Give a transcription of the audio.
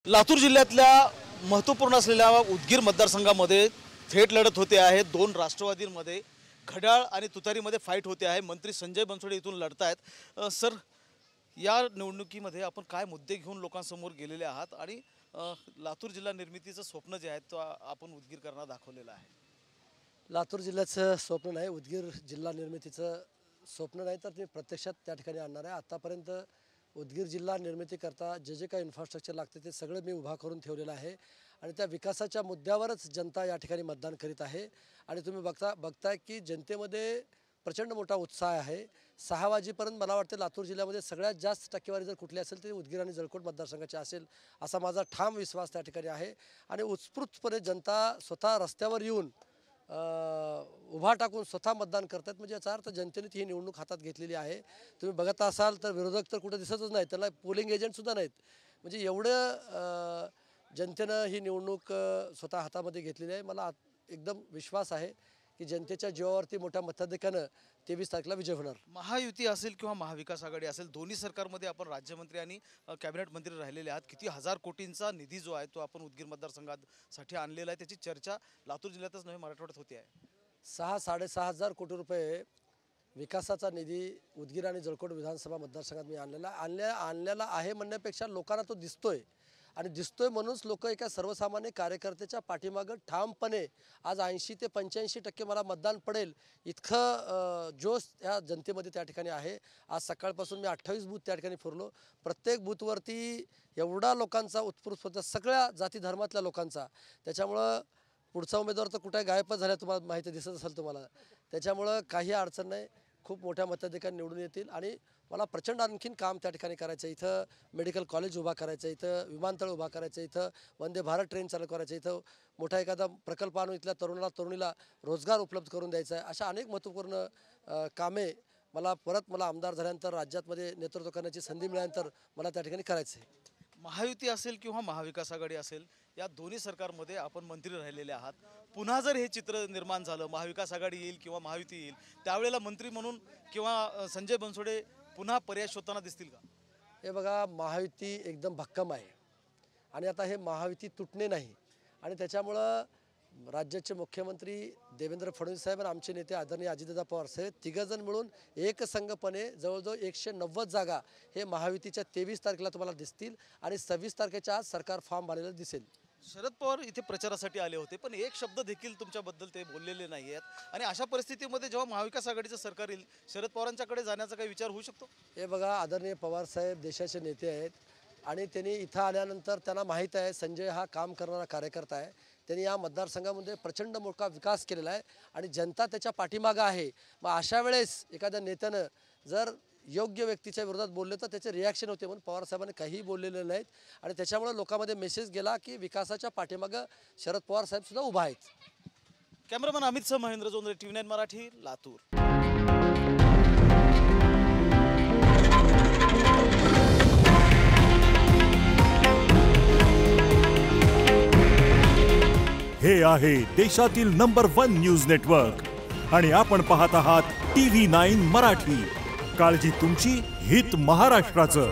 लातूर जिल्ह्यातल्या महत्त्वपूर्ण असलेल्या उदगीर मतदारसंघामध्ये थेट लढत होते आहे। दोन राष्ट्रवादींमध्ये घड्याळ आणि तुतारीमध्ये फाईट होते आहे। मंत्री संजय बनसोडे इथून लढतायत। सर, या निवडणुकीमध्ये आपण काय मुद्दे घेऊन लोकांसमोर गेलेले आहात आणि लातूर जिल्हा निर्मितीचं स्वप्न जे आहे तो आपण उदगीरकरांना दाखवलेलं आहे। लातूर जिल्ह्याचं स्वप्न नाही, उदगीर जिल्हा निर्मितीचं स्वप्न नाही, तर ते प्रत्यक्षात त्या ठिकाणी आणणार आहे। आतापर्यंत उदगीर जिल्हा निर्मितीकरता जे काही इन्फ्रास्ट्रक्चर लागते ते सगळं मी उभा करून ठेवलेलं आहे आणि त्या विकासाच्या मुद्द्यावरच जनता या ठिकाणी मतदान करीत आहे। आणि तुम्ही बघताय की जनतेमध्ये प्रचंड मोठा उत्साह आहे। 6 वाजेपर्यंत मला वाटते लातूर जिल्ह्यामध्ये सगळ्यात जास्त टक्केवारी जर कुठली असेल तर उदगीर आणि जळकोट मतदारसंघाची असेल असा माझा ठाम विश्वास त्या ठिकाणी आहे। आणि उत्स्फूर्तपणे जनता स्वतः रस्त्यावर येऊन उभा टाकून स्वतः मतदान करतात, म्हणजे याचा अर्थ जनतेने ही निवडणूक हातात घेतलेली आहे। तुम्ही बघत असाल तर विरोधक तर कुठे दिसतच नाही, त्याला पोलिंग एजंटसुद्धा नाहीत, म्हणजे एवढं जनतेनं ही निवडणूक स्वतः हातामध्ये घेतलेली आहे। मला एकदम विश्वास आहे की जनतेच्या जीवावरती मोठ्या मताधिक्यानं 23 तारखेला विजय होणार। महायुती असेल किंवा महाविकास आघाडी असेल, दोन्ही सरकारमध्ये आपण राज्यमंत्री आणि कॅबिनेट मंत्री राहिलेले आहात। किती हजार कोटींचा निधी जो आहे तो आपण उदगीर मतदारसंघासाठी आणलेला आहे, त्याची चर्चा लातूर जिल्ह्यातच नव्हे मराठवाड्यात होते आहे। 6-6.5 हजार कोटी रुपये विकासाचा निधी उदगीर आणि जळकोट विधानसभा मतदारसंघात मी आणलेला आहे म्हणण्यापेक्षा लोकांना तो दिसतोय आणि दिसतोय म्हणूनच लोक एका सर्वसामान्य कार्यकर्त्याच्या पाठीमागं ठामपणे आज 80 ते 85% मला मतदान पडेल इतकं जोश या जनतेमध्ये त्या ठिकाणी आहे। आज सकाळपासून मी 28 बूथ त्या ठिकाणी फिरलो, प्रत्येक बूथवरती एवढा लोकांचा उत्स्फूर्त होता, सगळ्या जाती धर्मातल्या लोकांचा। त्याच्यामुळं पुढचा उमेदवार तर कुठे गायबच झाला, तुम्हाला माहिती दिसत असेल तुम्हाला। त्याच्यामुळं काही अडचण नाही, खूप मोठ्या मताधिक्याने निवडून येतील आणि मला प्रचंड आणखीन काम त्या ठिकाणी करायचं आहे। इथं मेडिकल कॉलेज उभा करायचं, इथं विमानतळ उभा करायचं, इथं वंदे भारत ट्रेन चालू करायचं, इथं मोठा एखादा प्रकल्प आणून इथल्या तरुणीला रोजगार उपलब्ध करून द्यायचा आहे। अशा अनेक महत्त्वपूर्ण कामे मला आमदार झाल्यानंतर राज्यामध्ये नेतृत्व करण्याची संधी मिळाल्यानंतर मला त्या ठिकाणी करायचं आहे। महायुती असेल किंवा महाविकास आघाडी असेल, या दोन्ही सरकारमध्ये आपण मंत्री राहिलेले आहात। पुन्हा जर हे चित्र निर्माण झालं, महाविकास आघाडी येईल किंवा महायुती येईल, त्यावेळेला मंत्री म्हणून किंवा संजय बनसोडे पुन्हा पर्याय शोधताना दिसतील का? हे बघा, महायुती एकदम भक्कम आहे आणि आता हे महायुती तुटणे नाही आणि त्याच्यामुळं राज्याचे मुख्यमंत्री देवेंद्र फडणवीस साहेब आणि आमचे नेते आदरणीय अजितदादा पवार साहेब तिघजण मिळून एकसंघपणे जवळजवळ 190 जागा हे महायुतीच्या 23 तारखेला तुम्हाला दिसतील आणि 26 तारखेच्या आज सरकार फॉर्म भरलेलं दिसेल। शरद पवार इथे प्रचारासाठी आले होते, पण एक शब्द देखील तुमच्याबद्दल ते बोललेले नाही आहेत आणि अशा परिस्थितीमध्ये जेव्हा महाविकास आघाडीचं सरकार येईल, शरद पवारांच्याकडे जाण्याचा काही विचार होऊ शकतो? हे बघा, आदरणीय पवार साहेब देशाचे नेते आहेत आणि त्यांनी इथं आल्यानंतर त्यांना माहीत आहे संजय हा काम करणारा कार्यकर्ता आहे। त्यांनी या मतदारसंघामध्ये प्रचंड मोठा विकास केलेला आहे आणि जनता त्याच्या पाठीमागं आहे। मग अशा वेळेस एखाद्या नेत्यानं जर योग्य व्यक्तीच्या विरोधात बोलले तर त्याचे रिॲक्शन होते, म्हणून पवारसाहेबांनी काहीही बोललेले नाहीत आणि त्याच्यामुळे लोकांमध्ये मेसेज गेला की विकासाच्या पाठीमागं शरद पवार साहेब सुद्धा उभा आहेत। कॅमेरामन अमित सह महेंद्र जोंधळे, TV9 मराठी, लातूर। हे आहे देशातील नंबर 1 न्यूज नेटवर्क आणि आपण पाहत आहात TV9 मराठी। काळजी तुमची, हित महाराष्ट्राचं।